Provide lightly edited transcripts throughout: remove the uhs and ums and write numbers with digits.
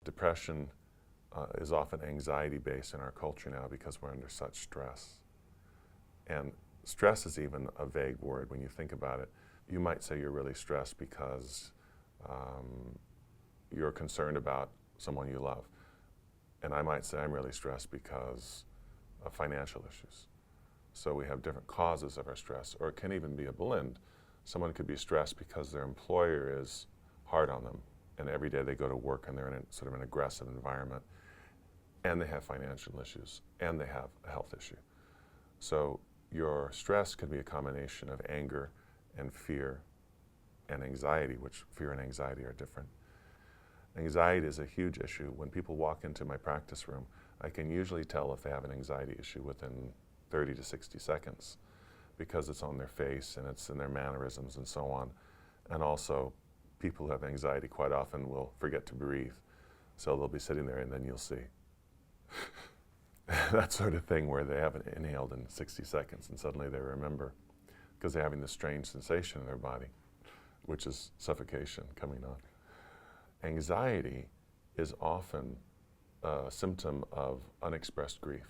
Depression is often anxiety-based in our culture now because we're under such stress. And stress is even a vague word when you think about it. You might say you're really stressed because you're concerned about someone you love. And I might say I'm really stressed because of financial issues. So we have different causes of our stress, or it can even be a blend. Someone could be stressed because their employer is hard on them, and every day they go to work and they're in sort of an aggressive environment, and they have financial issues, and they have a health issue. So your stress could be a combination of anger and fear and anxiety, which fear and anxiety are different. Anxiety is a huge issue. When people walk into my practice room, I can usually tell if they have an anxiety issue within 30 to 60 seconds because it's on their face and it's in their mannerisms and so on. And also, people who have anxiety quite often will forget to breathe. So they'll be sitting there and then you'll see that sort of thing where they haven't inhaled in 60 seconds and suddenly they remember because they're having this strange sensation in their body, which is suffocation coming on. Anxiety is often a symptom of unexpressed grief.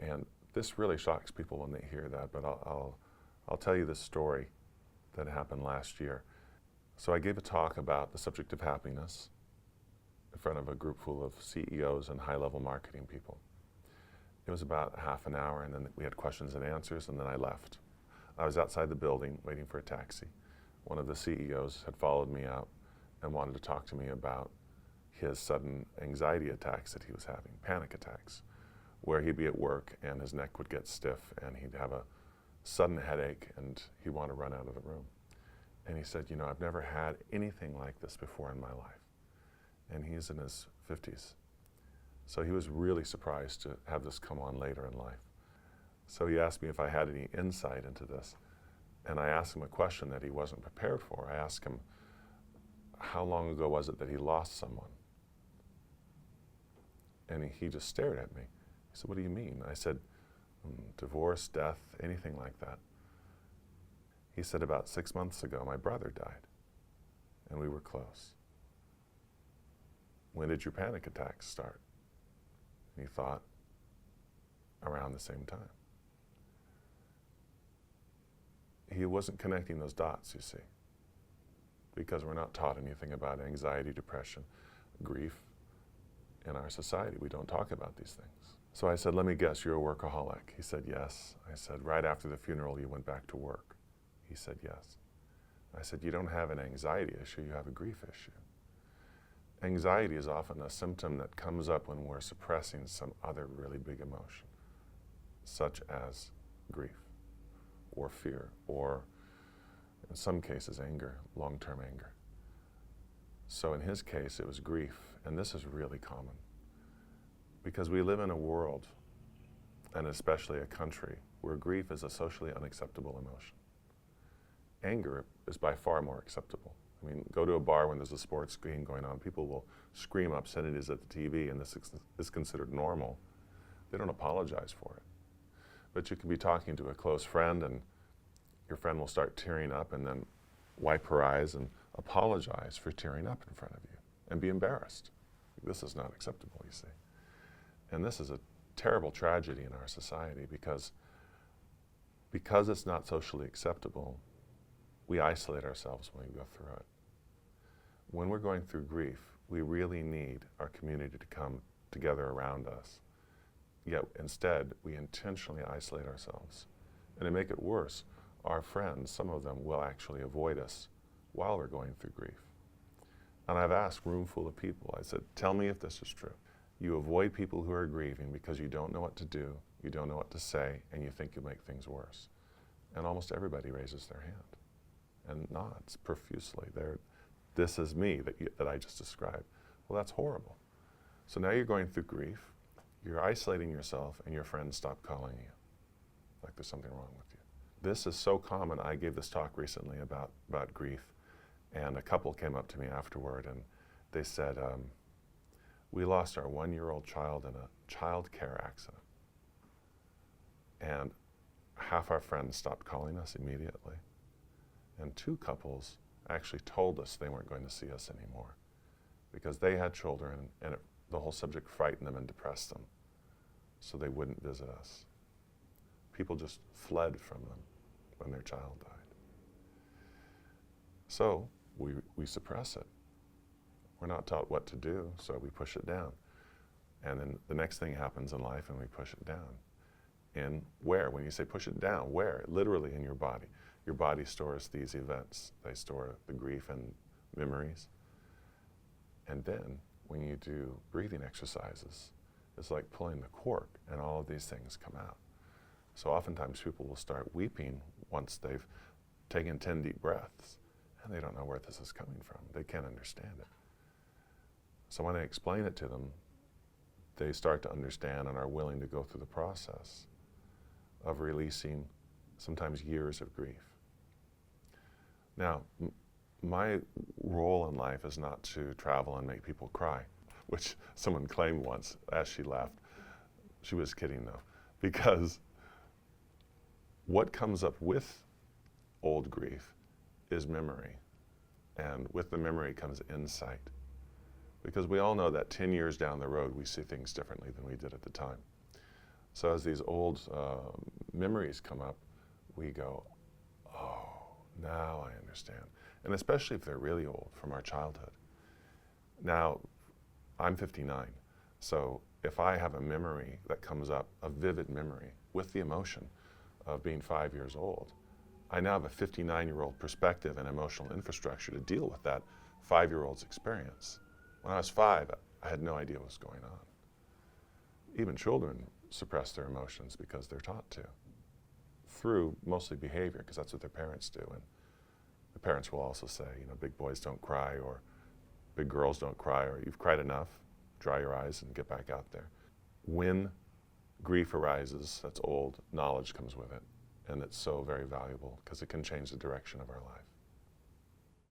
And this really shocks people when they hear that, but I'll tell you this story that happened last year. So I gave a talk about the subject of happiness in front of a group full of CEOs and high-level marketing people. It was about half an hour, and then we had questions and answers, and then I left. I was outside the building waiting for a taxi. One of the CEOs had followed me out and wanted to talk to me about his sudden anxiety attacks that he was having, panic attacks, where he'd be at work and his neck would get stiff and he'd have a sudden headache and he'd want to run out of the room. And he said, you know, I've never had anything like this before in my life. And he's in his 50s. So he was really surprised to have this come on later in life. So he asked me if I had any insight into this. And I asked him a question that he wasn't prepared for. I asked him, how long ago was it that he lost someone? And he just stared at me. He said, what do you mean? I said, divorce, death, anything like that. He said, about 6 months ago, my brother died, and we were close. When did your panic attacks start? And he thought, around the same time. He wasn't connecting those dots, you see, because we're not taught anything about anxiety, depression, grief. In our society, we don't talk about these things. So I said, let me guess, you're a workaholic. He said, yes. I said, right after the funeral, you went back to work. He said, yes. I said, you don't have an anxiety issue, you have a grief issue. Anxiety is often a symptom that comes up when we're suppressing some other really big emotion, such as grief or fear, or in some cases, anger, long-term anger. So in his case, it was grief, and this is really common because we live in a world, and especially a country, where grief is a socially unacceptable emotion. Anger is by far more acceptable. I mean, go to a bar when there's a sports game going on, people will scream obscenities at the TV, and this is considered normal. They don't apologize for it. But you can be talking to a close friend, and your friend will start tearing up and then wipe her eyes and apologize for tearing up in front of you and be embarrassed. This is not acceptable, you see. And this is a terrible tragedy in our society because it's not socially acceptable, we isolate ourselves when we go through it. When we're going through grief, we really need our community to come together around us. Yet instead, we intentionally isolate ourselves. And to make it worse, our friends, some of them will actually avoid us while we're going through grief. And I've asked a room full of people, I said, tell me if this is true. You avoid people who are grieving because you don't know what to do, you don't know what to say, and you think you'll make things worse. And almost everybody raises their hand and nods profusely. This is me that I just described. Well, that's horrible. So now you're going through grief, you're isolating yourself, and your friends stop calling you, like there's something wrong with you. This is so common. I gave this talk recently about grief, and a couple came up to me afterward, and they said, we lost our 1-year-old child in a child care accident. And half our friends stopped calling us immediately. And 2 couples actually told us they weren't going to see us anymore. because they had children and the whole subject frightened them and depressed them, so they wouldn't visit us. People just fled from them when their child died. So we suppress it. We're not taught what to do, so we push it down. And then the next thing happens in life and we push it down. And where? When you say push it down, where? Literally in your body. Your body stores these events. They store the grief and memories. And then when you do breathing exercises, it's like pulling the cork and all of these things come out. So oftentimes people will start weeping once they've taken 10 deep breaths and they don't know where this is coming from. They can't understand it. So when I explain it to them, they start to understand and are willing to go through the process of releasing sometimes years of grief. Now, my role in life is not to travel and make people cry, which someone claimed once as she laughed. She was kidding though, because what comes up with old grief is memory. And with the memory comes insight. Because we all know that 10 years down the road, we see things differently than we did at the time. So as these old memories come up, we go, oh, now I understand. And especially if they're really old, from our childhood. Now, I'm 59, so if I have a memory that comes up, a vivid memory, with the emotion of being 5 years old, I now have a 59-year-old perspective and emotional infrastructure to deal with that 5-year-old's experience. When I was 5, I had no idea what was going on. Even children suppress their emotions because they're taught to, through mostly behavior, because that's what their parents do. And the parents will also say, you know, big boys don't cry, or big girls don't cry, or you've cried enough, dry your eyes and get back out there. When grief arises, that's old, knowledge comes with it, and it's so very valuable because it can change the direction of our life.